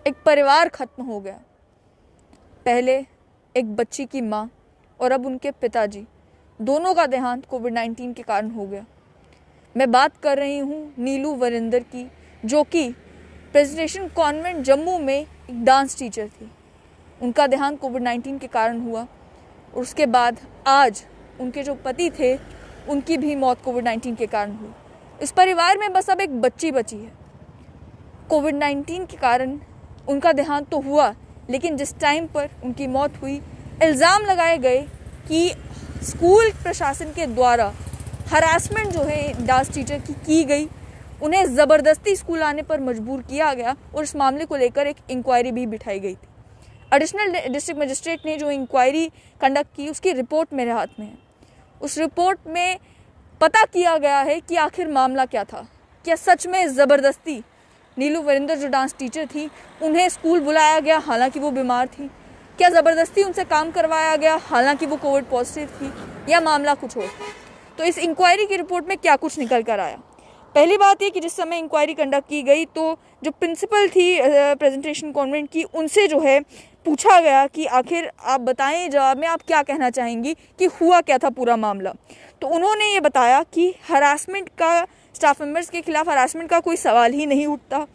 एक परिवार खत्म हो गया। पहले एक बच्ची की माँ और अब उनके पिताजी, दोनों का देहांत कोविड-19 के कारण हो गया। मैं बात कर रही हूँ नीलू वरिंदर की, जो कि प्रेजेंटेशन कॉन्वेंट जम्मू में एक डांस टीचर थी। उनका देहांत कोविड-19 के कारण हुआ और उसके बाद आज उनके जो पति थे उनकी भी मौत कोविड-19 के कारण हुई। इस परिवार में बस अब एक बच्ची बची है। कोविड-19 के कारण उनका देहांत तो हुआ, लेकिन जिस टाइम पर उनकी मौत हुई, इल्ज़ाम लगाए गए कि स्कूल प्रशासन के द्वारा हरासमेंट जो है डांस टीचर की गई, उन्हें ज़बरदस्ती स्कूल आने पर मजबूर किया गया और इस मामले को लेकर एक इंक्वायरी भी बिठाई गई थी। एडिशनल डिस्ट्रिक्ट मजिस्ट्रेट ने जो इंक्वायरी कंडक्ट की, उसकी रिपोर्ट मेरे हाथ में है। उस रिपोर्ट में पता किया गया है कि आखिर मामला क्या था। क्या सच में ज़बरदस्ती नीलू वरिंदर जो डांस टीचर थी उन्हें स्कूल बुलाया गया हालांकि वो बीमार थी? क्या ज़बरदस्ती उनसे काम करवाया गया हालांकि वो कोविड पॉजिटिव थी, या मामला कुछ और था? तो इस इंक्वायरी की रिपोर्ट में क्या कुछ निकल कर आया? पहली बात ये कि जिस समय इंक्वायरी कंडक्ट की गई तो जो प्रिंसिपल थी प्रेजेंटेशन कॉन्वेंट की, उनसे जो है पूछा गया कि आखिर आप बताएं, जवाब में आप क्या कहना चाहेंगी कि हुआ क्या था पूरा मामला। तो उन्होंने ये बताया कि हरासमेंट का, स्टाफ मेंबर्स के खिलाफ हरासमेंट का कोई सवाल ही नहीं उठता।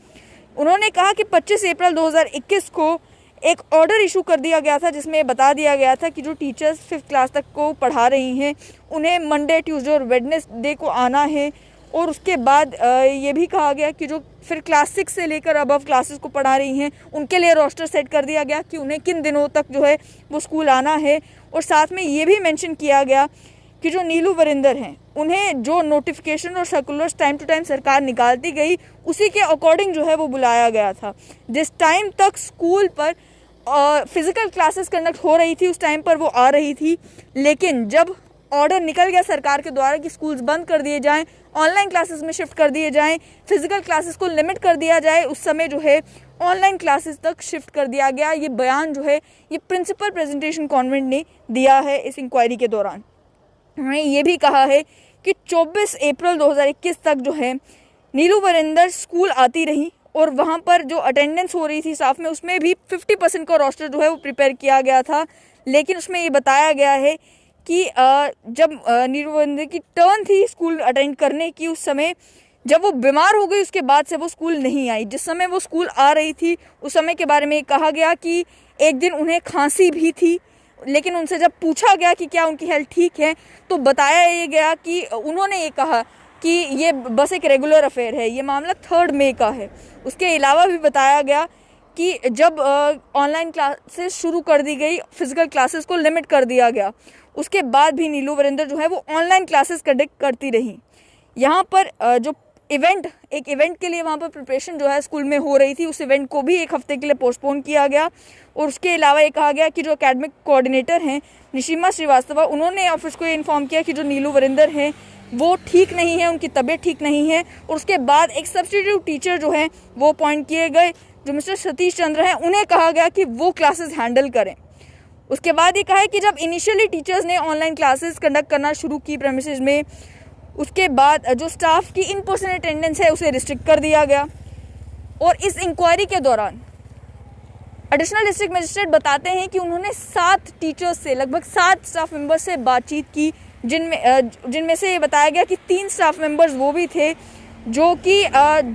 उन्होंने कहा कि 25 अप्रैल 2021 को एक ऑर्डर इशू कर दिया गया था जिसमें बता दिया गया था कि जो टीचर्स 5th क्लास तक को पढ़ा रही हैं उन्हें मंडे, ट्यूसडे और वेडनेसडे को आना है। और उसके बाद ये भी कहा गया कि जो फिर क्लास 6 से लेकर अबव क्लासेस को पढ़ा रही हैं उनके लिए रोस्टर सेट कर दिया गया कि उन्हें किन दिनों तक जो है वो स्कूल आना है। और साथ में ये भी मेंशन किया गया कि जो नीलू वरिंदर हैं उन्हें जो नोटिफिकेशन और सर्कुलर्स टाइम टू टाइम सरकार निकालती गई उसी के अकॉर्डिंग जो है वो बुलाया गया था। जिस टाइम तक स्कूल पर फिजिकल क्लासेस कंडक्ट हो रही थी उस टाइम पर वो आ रही थी, लेकिन जब ऑर्डर निकल गया सरकार के द्वारा कि स्कूल्स बंद कर दिए जाएं, ऑनलाइन क्लासेस में शिफ्ट कर दिए जाएं, फिजिकल क्लासेस को लिमिट कर दिया जाए, उस समय जो है ऑनलाइन क्लासेस तक शिफ्ट कर दिया गया। ये बयान जो है ये प्रिंसिपल प्रेजेंटेशन कॉन्वेंट ने दिया है इस इंक्वायरी के दौरान। उन्होंने ये भी कहा है कि 24 अप्रैल 2021 तक जो है नीलू वरिंदर स्कूल आती रही और वहाँ पर जो अटेंडेंस हो रही थी स्टाफ में उसमें भी 50% का रोस्टर जो है वो प्रिपेयर किया गया था। लेकिन उसमें ये बताया गया है कि जब नीलू वरिंदर की टर्न थी स्कूल अटेंड करने की, उस समय जब वो बीमार हो गई उसके बाद से वो स्कूल नहीं आई। जिस समय वो स्कूल आ रही थी उस समय के बारे में कहा गया कि एक दिन उन्हें खांसी भी थी, लेकिन उनसे जब पूछा गया कि क्या उनकी हेल्थ ठीक है तो बताया ये गया कि उन्होंने ये कहा कि ये बस एक रेगुलर अफेयर है। ये मामला 3 मई का है। उसके अलावा भी बताया गया कि जब ऑनलाइन क्लासेस शुरू कर दी गई, फिजिकल क्लासेस को लिमिट कर दिया गया, उसके बाद भी नीलू वरिंदर जो है वो ऑनलाइन क्लासेस कंडक्ट करती रही। यहाँ पर जो एक इवेंट के लिए वहाँ पर प्रिपरेशन जो है स्कूल में हो रही थी, उस इवेंट को भी 1 हफ्ते के लिए पोस्टपोन किया गया। और उसके अलावा ये कहा गया कि जो एकेडमिक कोऑर्डिनेटर हैं निशिमा श्रीवास्तव, उन्होंने ऑफिस को इन्फॉर्म किया कि जो नीलू वरिंदर हैं वो ठीक नहीं है, उनकी तबीयत ठीक नहीं है। और उसके बाद एक सब्स्टिट्यूट टीचर जो है वो अपॉइंट किए गए, जो मिस्टर सतीश चंद्र हैं, उन्हें कहा गया कि वो क्लासेस हैंडल करें। उसके बाद ये कहा है कि जब इनिशियली टीचर्स ने ऑनलाइन क्लासेस कंडक्ट करना शुरू की प्रेमिसेस में, उसके बाद जो स्टाफ की इन पर्सन अटेंडेंस है उसे रिस्ट्रिक्ट कर दिया गया। और इस इंक्वायरी के दौरान एडिशनल डिस्ट्रिक्ट मजिस्ट्रेट बताते हैं कि उन्होंने 7 टीचर्स से, लगभग 7 स्टाफ मेंबर्स से बातचीत की, जिनमें से ये बताया गया कि 3 स्टाफ मेंबर्स वो भी थे जो कि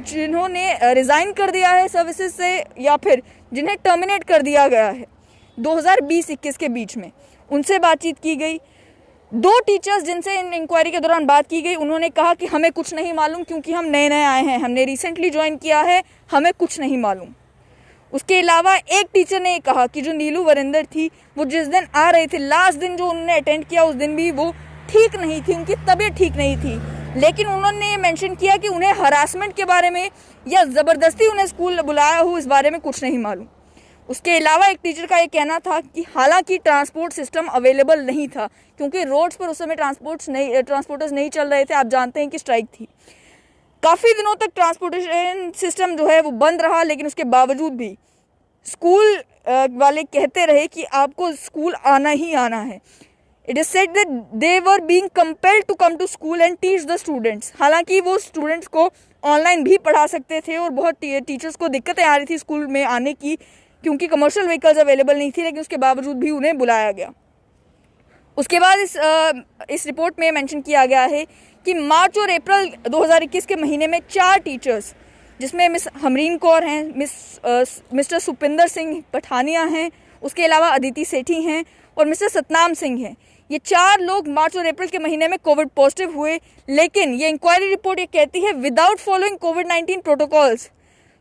जिन्होंने रिज़ाइन कर दिया है सर्विसेज से या फिर जिन्हें टर्मिनेट कर दिया गया है 2020-21 के बीच में, उनसे बातचीत की गई। 2 टीचर्स जिनसे इन इंक्वायरी के दौरान बात की गई, उन्होंने कहा कि हमें कुछ नहीं मालूम क्योंकि हम नए नए आए हैं, हमने रिसेंटली ज्वाइन किया है, हमें कुछ नहीं मालूम। उसके अलावा एक टीचर ने कहा कि जो नीलू वरिंदर थी वो जिस दिन आ रहे थे, लास्ट दिन जो उन्होंने अटेंड किया उस दिन भी वो ठीक नहीं थी, उनकी तबीयत ठीक नहीं थी। लेकिन उन्होंने ये मेंशन किया कि उन्हें हरासमेंट के बारे में या ज़बरदस्ती उन्हें स्कूल बुलाया हो इस बारे में कुछ नहीं मालूम। उसके अलावा एक टीचर का ये कहना था कि हालांकि ट्रांसपोर्ट सिस्टम अवेलेबल नहीं था क्योंकि रोड्स पर उस समय ट्रांसपोर्टर्स नहीं चल रहे थे। आप जानते हैं कि स्ट्राइक थी। काफ़ी दिनों तक ट्रांसपोर्टेशन सिस्टम जो है वो बंद रहा, लेकिन उसके बावजूद भी स्कूल वाले कहते रहे कि आपको स्कूल आना ही आना है। It is said that they were being compelled to come to school and teach the students. हालांकि वो स्टूडेंट्स को ऑनलाइन भी पढ़ा सकते थे और बहुत टीचर्स को दिक्कतें आ रही थी स्कूल में आने की, क्योंकि कमर्शियल व्हीकल्स अवेलेबल नहीं थी, लेकिन उसके बावजूद भी उन्हें बुलाया गया। उसके बाद इस रिपोर्ट में मेंशन किया गया है कि मार्च और अप्रैल 2021 के महीने में 4 टीचर्स, जिसमें मिस हमरीन कौर हैं, मिस्टर सुपिंदर सिंह पठानिया हैं, उसके अलावा अदिति सेठी हैं और मिस्टर सतनाम सिंह हैं, ये 4 लोग मार्च और अप्रैल के महीने में कोविड पॉजिटिव हुए। लेकिन ये इंक्वायरी रिपोर्ट ये कहती है विदाउट फॉलोइंग कोविड-19 प्रोटोकॉल्स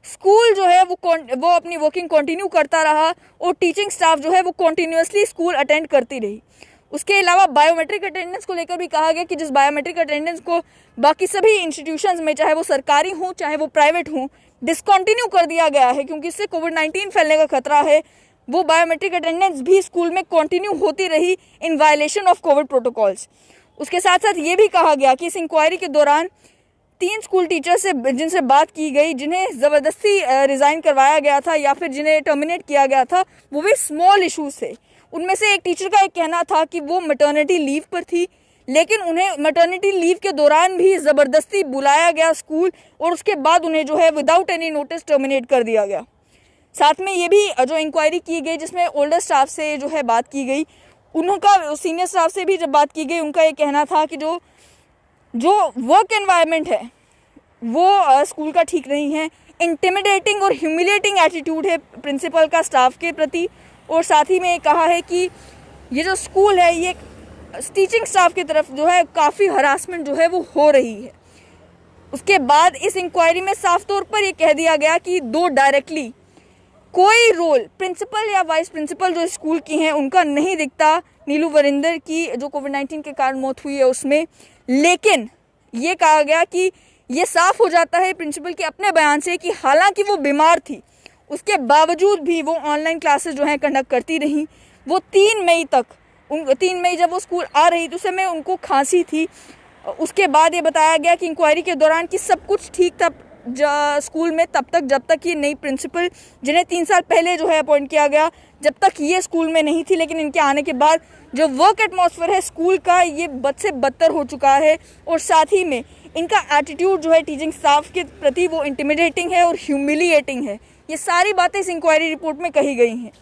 स्कूल जो है वो अपनी वर्किंग कंटिन्यू करता रहा और टीचिंग स्टाफ जो है वो कंटिन्यूअसली स्कूल अटेंड करती रही। उसके अलावा बायोमेट्रिक अटेंडेंस को लेकर भी कहा गया कि जिस बायोमेट्रिक अटेंडेंस को बाकी सभी इंस्टीट्यूशंस में, चाहे वो सरकारी हों चाहे वो प्राइवेट हों, डिसकंटिन्यू कर दिया गया है क्योंकि इससे कोविड-19 फैलने का खतरा है, वो बायोमेट्रिक अटेंडेंस भी स्कूल में कंटिन्यू होती रही in violation of Covid protocols. उसके साथ साथ ये भी कहा गया कि इस इंक्वायरी के दौरान 3 स्कूल टीचर से जिनसे बात की गई, जिन्हें ज़बरदस्ती रिज़ाइन करवाया गया था या फिर जिन्हें टर्मिनेट किया गया था, वो भी स्मॉल इशूज़ थे। उनमें से एक टीचर का एक कहना था कि वो मैटरनिटी लीव पर थी, लेकिन उन्हें मैटरनिटी लीव के दौरान भी ज़बरदस्ती बुलाया गया स्कूल और उसके बाद उन्हें जो है विदाउट एनी नोटिस टर्मिनेट कर दिया गया। साथ में ये भी जो इंक्वायरी की गई जिसमें ओल्डर स्टाफ से जो है बात की गई, उनका सीनियर स्टाफ से भी जब बात की गई, उनका ये कहना था कि जो वर्क एनवायरनमेंट है वो स्कूल का ठीक नहीं है, इंटिमिडेटिंग और ह्यूमिलेटिंग एटीट्यूड है प्रिंसिपल का स्टाफ के प्रति, और साथ ही में कहा है कि ये जो स्कूल है ये टीचिंग स्टाफ की तरफ जो है काफ़ी हरासमेंट जो है वो हो रही है। उसके बाद इस इंक्वायरी में साफ तौर पर ये कह दिया गया कि 2 डायरेक्टली कोई रोल प्रिंसिपल या वाइस प्रिंसिपल जो स्कूल की हैं उनका नहीं दिखता नीलू वरिंदर की जो कोविड-19 के कारण मौत हुई है उसमें। लेकिन ये कहा गया कि ये साफ हो जाता है प्रिंसिपल के अपने बयान से कि हालांकि वो बीमार थी उसके बावजूद भी वो ऑनलाइन क्लासेस जो हैं कंडक्ट करती रहीं। वो 3 मई जब वो स्कूल आ रही थी उस समय उनको खांसी थी। उसके बाद ये बताया गया कि इंक्वायरी के दौरान कि सब कुछ ठीक था स्कूल में तब तक जब तक ये नई प्रिंसिपल, जिन्हें 3 साल पहले जो है अपॉइंट किया गया, जब तक ये स्कूल में नहीं थी। लेकिन इनके आने के बाद जो वर्क एटमॉस्फेयर है स्कूल का ये बद से बदतर हो चुका है और साथ ही में इनका एटीट्यूड जो है टीचिंग स्टाफ के प्रति वो इंटिमिडेटिंग है और ह्यूमिलिएटिंग है। ये सारी बातें इस इंक्वायरी रिपोर्ट में कही गई हैं।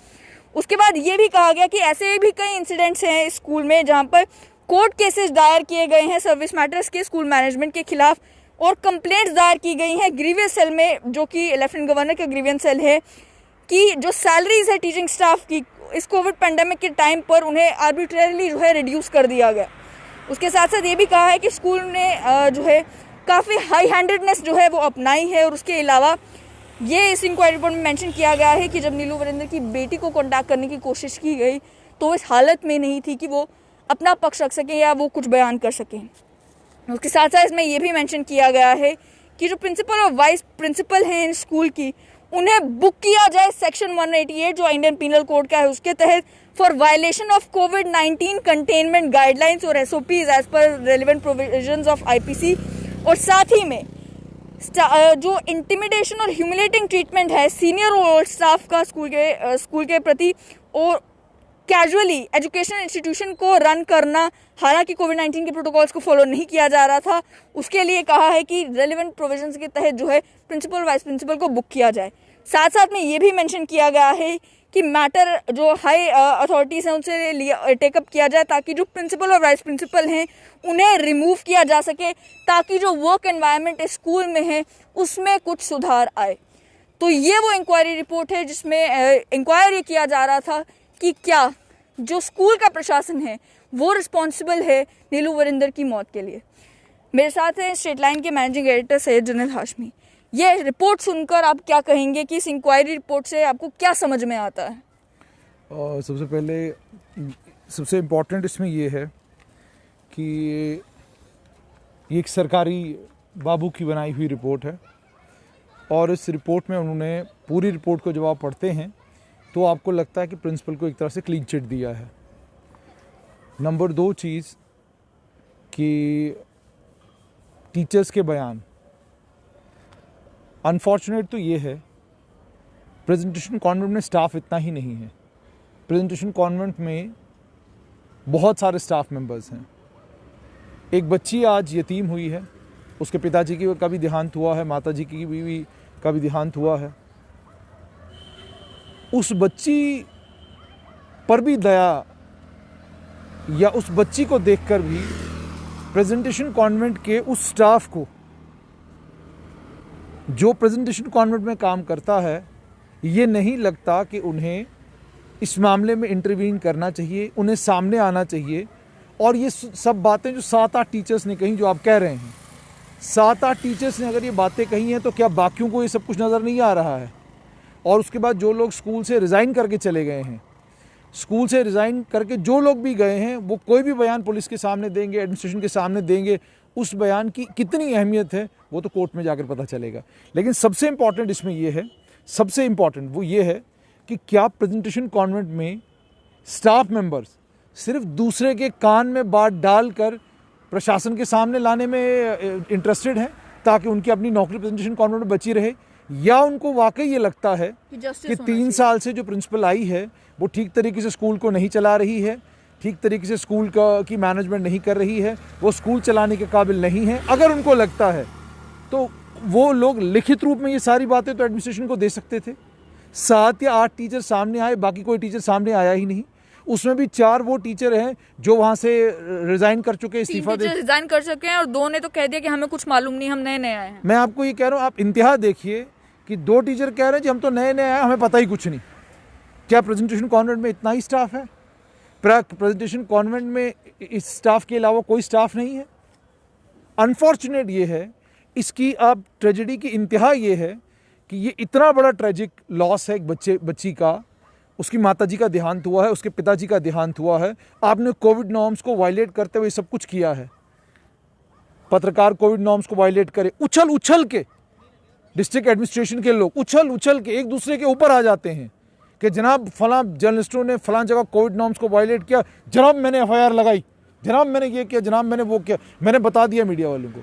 उसके बाद ये भी कहा गया कि ऐसे भी कई इंसिडेंट्स हैं इस स्कूल में जहाँ पर कोर्ट केसेस दायर किए गए हैं सर्विस मैटर्स के स्कूल मैनेजमेंट के खिलाफ और कंप्लेंट्स दायर की गई हैं ग्रीवियस सेल में, जो कि लेफ्टिनेंट गवर्नर का ग्रीवियंस सेल है, कि जो सैलरीज है टीचिंग स्टाफ की इस कोविड पेंडेमिक के टाइम पर उन्हें आर्बिट्रेरली जो है रिड्यूस कर दिया गया। उसके साथ साथ ये भी कहा है कि स्कूल ने जो है काफ़ी हाई हैंडेडनेस जो है वो अपनाई है। और उसके अलावा ये इस इंक्वायरी रिपोर्ट में मेंशन किया गया है कि जब नीलू वरिंदर की बेटी को कॉन्टैक्ट करने की कोशिश की गई तो इस हालत में नहीं थी कि वो अपना पक्ष रख सकें या वो कुछ बयान कर सकें। उसके साथ साथ इसमें यह भी मेंशन किया गया है कि जो प्रिंसिपल और वाइस प्रिंसिपल हैं इन स्कूल की, उन्हें बुक किया जाए सेक्शन 188 जो इंडियन पीनल कोड का है उसके तहत फॉर वायलेशन ऑफ कोविड-19 कंटेनमेंट गाइडलाइंस और SOPs as per relevant provisions of IPC। और साथ ही में जो इंटिमिडेशन और ह्यूमिलेटिंग ट्रीटमेंट है सीनियर और ओल्ड स्टाफ का स्कूल के प्रति और कैजुअली एजुकेशन इंस्टीट्यूशन को रन करना, हालांकि कोविड-19 के प्रोटोकॉल्स को फॉलो नहीं किया जा रहा था, उसके लिए कहा है कि रेलिवेंट प्रोविजंस के तहत जो है प्रिंसिपल वाइस प्रिंसिपल को बुक किया जाए। साथ साथ में ये भी मेंशन किया गया है कि मैटर जो हाई अथॉरिटीज़ हैं उनसे टेकअप किया जाए ताकि जो प्रिंसिपल और वाइस प्रिंसिपल हैं उन्हें रिमूव किया जा सके, ताकि जो वर्क एनवायरनमेंट स्कूल में है उसमें कुछ सुधार आए। तो ये वो इंक्वायरी रिपोर्ट है जिसमें इंक्वायरी किया जा रहा था कि क्या जो स्कूल का प्रशासन है वो रिस्पॉन्सिबल है नीलू वरिंदर की मौत के लिए। मेरे साथ हैं स्ट्रेट लाइन के मैनेजिंग एडिटर सैयद जुनैद हाशमी। ये रिपोर्ट सुनकर आप क्या कहेंगे कि इस इंक्वायरी रिपोर्ट से आपको क्या समझ में आता है? सबसे पहले सबसे इम्पोर्टेंट इसमें ये है कि ये एक सरकारी बाबू की बनाई हुई रिपोर्ट है और इस रिपोर्ट में उन्होंने पूरी रिपोर्ट को जब आप पढ़ते हैं तो आपको लगता है कि प्रिंसिपल को एक तरह से क्लीन चिट दिया है। नंबर 2 चीज़ कि टीचर्स के बयान, अनफॉर्चुनेट तो ये है प्रेजेंटेशन कॉन्वेंट में स्टाफ इतना ही नहीं है। प्रेजेंटेशन कॉन्वेंट में बहुत सारे स्टाफ मेंबर्स हैं। एक बच्ची आज यतीम हुई है, उसके पिताजी का भी देहांत हुआ है, माताजी की भी का भी देहांत हुआ है। उस बच्ची पर भी दया या उस बच्ची को देखकर भी प्रेजेंटेशन कॉन्वेंट के उस स्टाफ को, जो प्रेजेंटेशन कॉन्वेंट में काम करता है, ये नहीं लगता कि उन्हें इस मामले में इंटरवीन करना चाहिए, उन्हें सामने आना चाहिए। और ये सब बातें जो 7-8 टीचर्स ने कही, जो आप कह रहे हैं, 7-8 टीचर्स ने अगर ये बातें कही हैं तो क्या बाकियों को ये सब कुछ नज़र नहीं आ रहा है? और उसके बाद जो लोग स्कूल से रिज़ाइन करके चले गए हैं, स्कूल से रिज़ाइन करके जो लोग भी गए हैं, वो कोई भी बयान पुलिस के सामने देंगे, एडमिनिस्ट्रेशन के सामने देंगे, उस बयान की कितनी अहमियत है वो तो कोर्ट में जाकर पता चलेगा। लेकिन सबसे इम्पॉर्टेंट इसमें ये है, सबसे इम्पॉर्टेंट वो ये है कि क्या प्रेजेंटेशन कॉन्वेंट में स्टाफ मेंबर्स सिर्फ दूसरे के कान में बात डालकर प्रशासन के सामने लाने में इंटरेस्टेड हैं ताकि उनकी अपनी नौकरी प्रेजेंटेशन कॉन्वेंट में बची रहे, या उनको वाकई ये लगता है कि 3 साल से जो प्रिंसिपल आई है वो ठीक तरीके से स्कूल को नहीं चला रही है, ठीक तरीके से स्कूल की मैनेजमेंट नहीं कर रही है, वो स्कूल चलाने के काबिल नहीं है। अगर उनको लगता है तो वो लोग लिखित रूप में ये सारी बातें तो एडमिनिस्ट्रेशन को दे सकते थे। 7 या 8 टीचर सामने आए, बाकी कोई टीचर सामने आया ही नहीं। उसमें भी 4 वो टीचर हैं जो वहाँ से रिजाइन कर चुके, इस्तीफा दे रिजाइन कर चुके हैं, और 2 ने तो कह दिया कि हमें कुछ मालूम नहीं, हम नए नए आए हैं। मैं आपको ये कह रहा हूँ, आप इंतहा देखिए कि 2 टीचर कह रहे हैं कि हम तो नए नए आए, हमें पता ही कुछ नहीं। क्या प्रेजेंटेशन कॉन्वेंट में इतना ही स्टाफ है? प्रेजेंटेशन कॉन्वेंट में इस स्टाफ के अलावा कोई स्टाफ नहीं है। अनफॉर्चुनेट ये है, इसकी अब ट्रेजेडी की इंतहा ये है कि ये इतना बड़ा ट्रेजिक लॉस है एक बच्ची का, उसकी माताजी का देहांत हुआ है, उसके पिताजी का देहांत हुआ है। आपने कोविड नॉर्म्स को वायलेट करते हुए सब कुछ किया है। पत्रकार कोविड नॉर्म्स को वायलेट करे, उछल उछल के डिस्ट्रिक्ट एडमिनिस्ट्रेशन के लोग उछल उछल के एक दूसरे के ऊपर आ जाते हैं कि जनाब फलां जर्नलिस्टों ने फलां जगह कोविड नॉर्म्स को वायलेट किया, जनाब मैंने FIR लगाई, जनाब मैंने ये किया, जनाब मैंने वो किया, मैंने बता दिया मीडिया वालों को।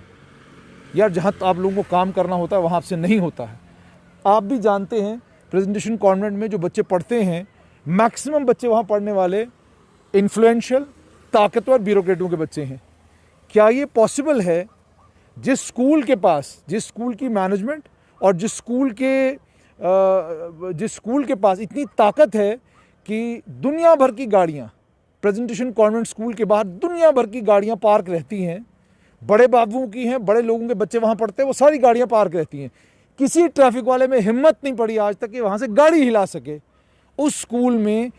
यार जहाँ आप लोगों को काम करना होता है वहाँ आपसे नहीं होता है। आप भी जानते हैं प्रेजेंटेशन कॉन्वेंट में जो बच्चे पढ़ते हैं, मैक्सिमम बच्चे वहाँ पढ़ने वाले इन्फ्लुएंशियल ताकतवर ब्यूरोक्रेटों के बच्चे हैं। क्या ये पॉसिबल है जिस स्कूल के पास, जिस स्कूल की मैनेजमेंट और जिस स्कूल के पास इतनी ताकत है कि दुनिया भर की गाड़ियाँ प्रेजेंटेशन कॉन्वेंट स्कूल के बाहर दुनिया भर की गाड़ियाँ पार्क रहती हैं, बड़े बाबुओं की हैं, बड़े लोगों के बच्चे वहाँ पढ़ते हैं, वो सारी गाड़ियाँ पार्क रहती हैं। किसी ट्रैफिक वाले में हिम्मत नहीं पड़ी आज तक कि वहाँ से गाड़ी हिला सके। उस स्कूल में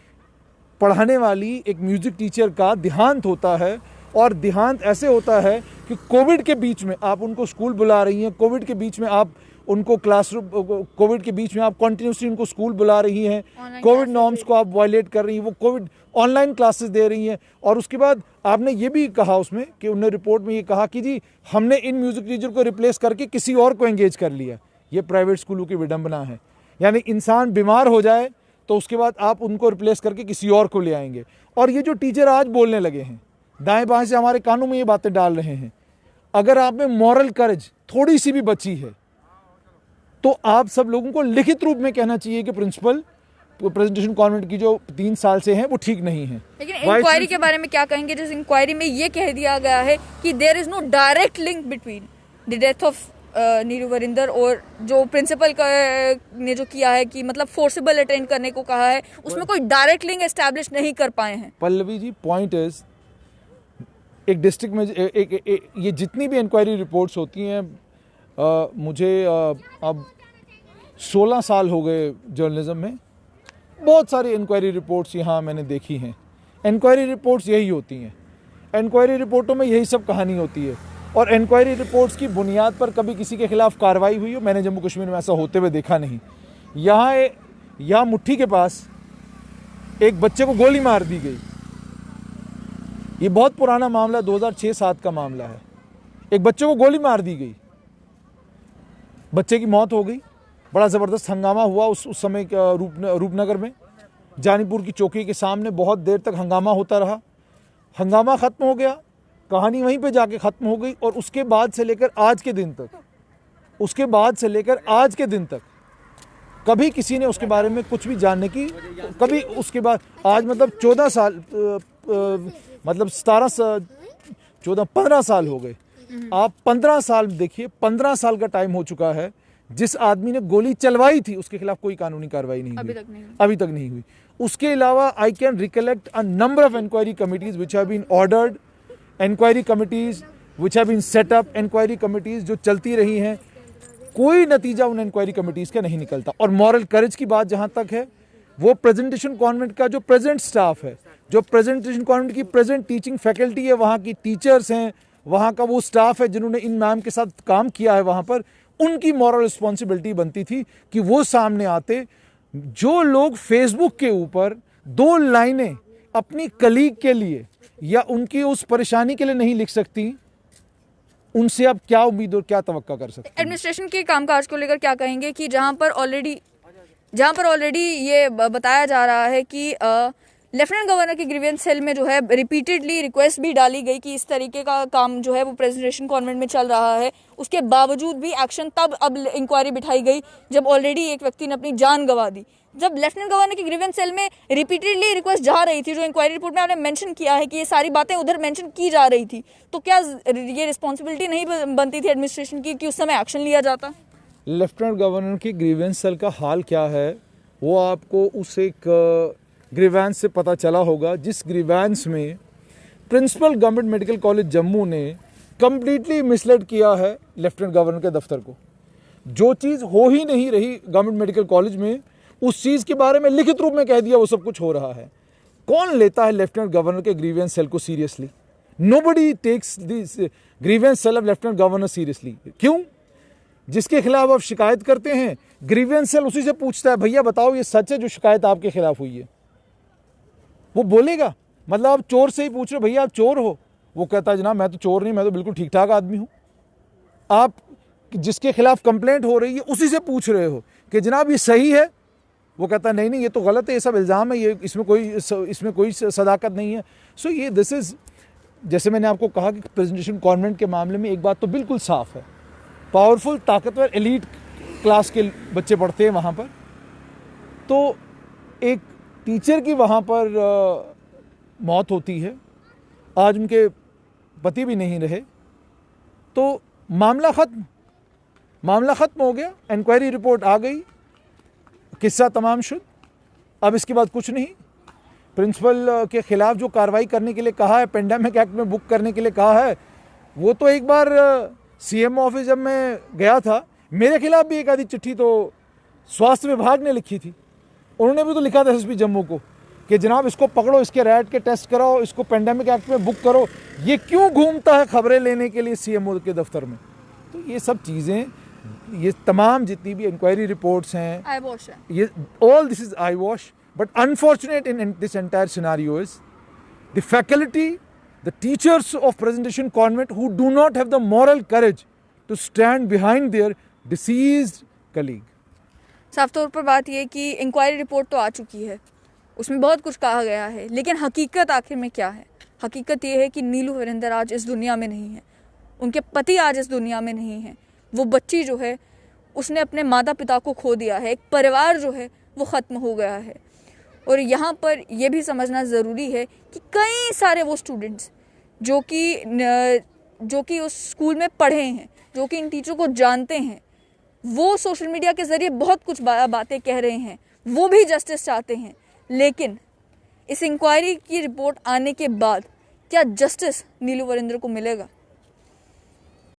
पढ़ाने वाली एक म्यूज़िक टीचर का देहांत होता है, और देहांत ऐसे होता है कि कोविड के बीच में आप उनको स्कूल बुला रही हैं, कोविड के बीच में आप उनको क्लासरूम, कोविड के बीच में आप कंटिन्यूसली उनको स्कूल बुला रही हैं, कोविड नॉर्म्स को आप वायलेट कर रही हैं, वो कोविड ऑनलाइन क्लासेस दे रही हैं। और उसके बाद आपने ये भी कहा उसमें कि उन्होंने रिपोर्ट में ये कहा कि जी हमने इन म्यूज़िक टीचर को रिप्लेस करके किसी और को एंगेज कर लिया। ये प्राइवेट स्कूलों की विडंबना है। यानी इंसान बीमार हो जाए तो उसके बाद आप उनको रिप्लेस करके किसी और को ले आएंगे। और ये जो टीचर आज बोलने लगे हैं, दाएं बाएं से हमारे कानों में ये बातें डाल रहे हैं, अगर आप में मॉरल करेज थोड़ी सी भी बची है तो आप सब लोगों को लिखित रूप में कहना चाहिए कि प्रिंसिपल प्रेजेंटेशन कॉन्वेंट की जो 3 साल से हैं वो ठीक नहीं है। लेकिन इंक्वायरी के बारे में क्या कहेंगे? जिस इंक्वायरी में ये कह दिया गया है कि there is no direct link between the death of Neeru Varinder और जो प्रिंसिपल ने जो किया है कि मतलब फोर्सेबल अटेंड करने को कहा है, उसमें कोई डायरेक्ट लिंक एस्टैब्लिश नहीं कर पाए हैं। पल्लवी जी, पॉइंट इज एक डिस्ट्रिक्ट में ये जितनी भी इंक्वायरी रिपोर्ट्स होती हैं, मुझे अब 16 साल हो गए जर्नलिज्म में, बहुत सारी इंक्वायरी रिपोर्ट्स यहाँ मैंने देखी हैं। इंक्वायरी रिपोर्ट्स यही होती हैं, इंक्वायरी रिपोर्टों में यही सब कहानी होती है। और इंक्वायरी रिपोर्ट्स की बुनियाद पर कभी किसी के खिलाफ कार्रवाई हुई हो, मैंने जम्मू कश्मीर में ऐसा होते हुए देखा नहीं। यहाँ मुट्ठी के पास एक बच्चे को गोली मार दी गई। ये बहुत पुराना मामला, 2006-07 का मामला है। एक बच्चे को गोली मार दी गई, बच्चे की मौत हो गई। बड़ा ज़बरदस्त हंगामा हुआ उस समय रूपनगर में, जानीपुर की चौकी के सामने बहुत देर तक हंगामा होता रहा। हंगामा ख़त्म हो गया, कहानी वहीं पे जाके ख़त्म हो गई। और उसके बाद से लेकर आज के दिन तक कभी किसी ने उसके बारे में कुछ भी जानने की, कभी उसके बाद आज मतलब 14 साल मतलब 15 साल हो गए। आप 15 साल देखिए, 15 साल का टाइम हो चुका है। जिस आदमी ने गोली चलवाई थी उसके खिलाफ कोई कानूनी कार्रवाई नहीं हुई, अभी तक नहीं हुई। उसके अलावा I can recollect a number of inquiry committees which have been ordered, inquiry committees which have been set up, inquiry committees जो चलती रही हैं, कोई नतीजा उन इंक्वायरी कमिटीज का नहीं निकलता। और मॉरल करेज की बात जहां तक है, वो प्रेजेंटेशन कॉन्वेंट का जो प्रेजेंट स्टाफ है, जो प्रेजेंटेशन कॉन्वेंट की प्रेजेंट टीचिंग फैकल्टी है, वहाँ की टीचर्स हैं, वहाँ का वो स्टाफ है जिन्होंने इन मैम के साथ काम किया है, वहाँ पर उनकी मॉरल रिस्पॉन्सिबिलिटी बनती थी कि वो सामने आते। जो लोग फेसबुक के ऊपर 2 लाइनें अपनी कलीग के लिए या उनकी उस परेशानी के लिए नहीं लिख सकती, उनसे आप क्या उम्मीद और क्या तवक्का कर सकते हैं? एडमिनिस्ट्रेशन के कामकाज को लेकर क्या कहेंगे कि जहां पर ऑलरेडी ये बताया जा रहा है कि लेफ्टिनेंट गवर्नर की ग्रीवेंस सेल में जो है रिपीटेडली रिक्वेस्ट भी डाली गई कि इस तरीके का काम जो है वो प्रेजेंटेशन कॉन्वेंट में चल रहा है, उसके बावजूद भी एक्शन तब अब इंक्वायरी बिठाई गई जब ऑलरेडी एक व्यक्ति ने अपनी जान गंवा दी। जब लेफ्टिनेंट गवर्नर की ग्रीवेंस सेल में रिपीटेडली रिक्वेस्ट जा रही थी, जो इंक्वायरी रिपोर्ट में आपने मेंशन किया है कि ये सारी बातें उधर मेंशन की जा रही थी, तो क्या ये रिस्पॉन्सिबिलिटी नहीं बनती थी एडमिनिस्ट्रेशन की कि उस समय एक्शन लिया जाता? लेफ्टिनेंट गवर्नर की ग्रीवेंस सेल का हाल क्या है वो आपको उस एक ग्रीवेंस से पता चला होगा, जिस ग्रीवेंस में principal government medical college Jammu ने कंप्लीटली मिसलेड किया है लेफ्टिनेंट गवर्नर के दफ्तर को। जो चीज़ हो ही नहीं रही गवर्नमेंट मेडिकल कॉलेज में, उस चीज़ के बारे में लिखित रूप में कह दिया वो सब कुछ हो रहा है। कौन लेता है लेफ्टिनेंट गवर्नर के ग्रीवेंस सेल को seriously? Nobody takes this grievance cell of lieutenant governor seriously. क्यों? जिसके खिलाफ आप शिकायत करते हैं, ग्रीवेंस सेल उसी से पूछता है, भैया बताओ ये सच है जो शिकायत आपके खिलाफ हुई है? वो बोलेगा? मतलब आप चोर से ही पूछ रहे हो, भैया आप चोर हो? वो कहता है जनाब मैं तो चोर नहीं, मैं तो बिल्कुल ठीक ठाक आदमी हूँ। आप जिसके खिलाफ कंप्लेंट हो रही है उसी से पूछ रहे हो कि जनाब ये सही है? वो कहता है नहीं नहीं ये तो गलत है, ये सब इल्ज़ाम है, ये इसमें कोई सदाकत नहीं है। सो ये दिस इज़, जैसे मैंने आपको कहा कि प्रेजेंटेशन कॉन्वेंट के मामले में एक बात तो बिल्कुल साफ है, पावरफुल ताकतवर एलीट क्लास के बच्चे पढ़ते हैं वहाँ पर। तो एक टीचर की वहाँ पर मौत होती है, आज उनके पति भी नहीं रहे, तो मामला ख़त्म हो गया, इंक्वायरी रिपोर्ट आ गई, किस्सा तमाम शुद। अब इसके बाद कुछ नहीं। प्रिंसिपल के खिलाफ जो कार्रवाई करने के लिए कहा है, पेंडेमिक एक्ट में बुक करने के लिए कहा है, वो तो एक बार सीएम ऑफिस जब मैं गया था, मेरे खिलाफ भी एक आधी चिट्ठी तो स्वास्थ्य विभाग ने लिखी थी। उन्होंने भी तो लिखा था एसएसपी जम्मू को कि जनाब इसको पकड़ो, इसके रैट के टेस्ट कराओ, इसको पेंडेमिक एक्ट में बुक करो। ये क्यों घूमता है खबरें लेने के लिए सीएमओ के दफ्तर में? तो ये सब चीज़ें, ये तमाम जितनी भी इंक्वायरी रिपोर्ट्स हैं, आई वॉश है, ये all this is eye wash. But unfortunate in this entire scenario is the faculty, the teachers of Presentation Convent who do not have the moral courage to stand behind their deceased colleague. साफ तौर पर बात यह कि inquiry report तो आ चुकी है, उसमें बहुत कुछ कहा गया है, लेकिन हकीकत आखिर में क्या है? हकीकत ये है कि नीलू वीरेंद्र आज इस दुनिया में नहीं है, उनके पति आज इस दुनिया में नहीं है। वो बच्ची जो है उसने अपने माता पिता को खो दिया है, एक परिवार जो है वो ख़त्म हो गया है। और यहाँ पर यह भी समझना ज़रूरी है कि कई सारे वो स्टूडेंट्स जो कि उस स्कूल में पढ़े हैं, जो कि इन टीचरों को जानते हैं, वो सोशल मीडिया के ज़रिए बहुत कुछ बातें कह रहे हैं, वो भी जस्टिस चाहते हैं। लेकिन इस इंक्वायरी की रिपोर्ट आने के बाद क्या जस्टिस नीलू वीरेंद्र को मिलेगा?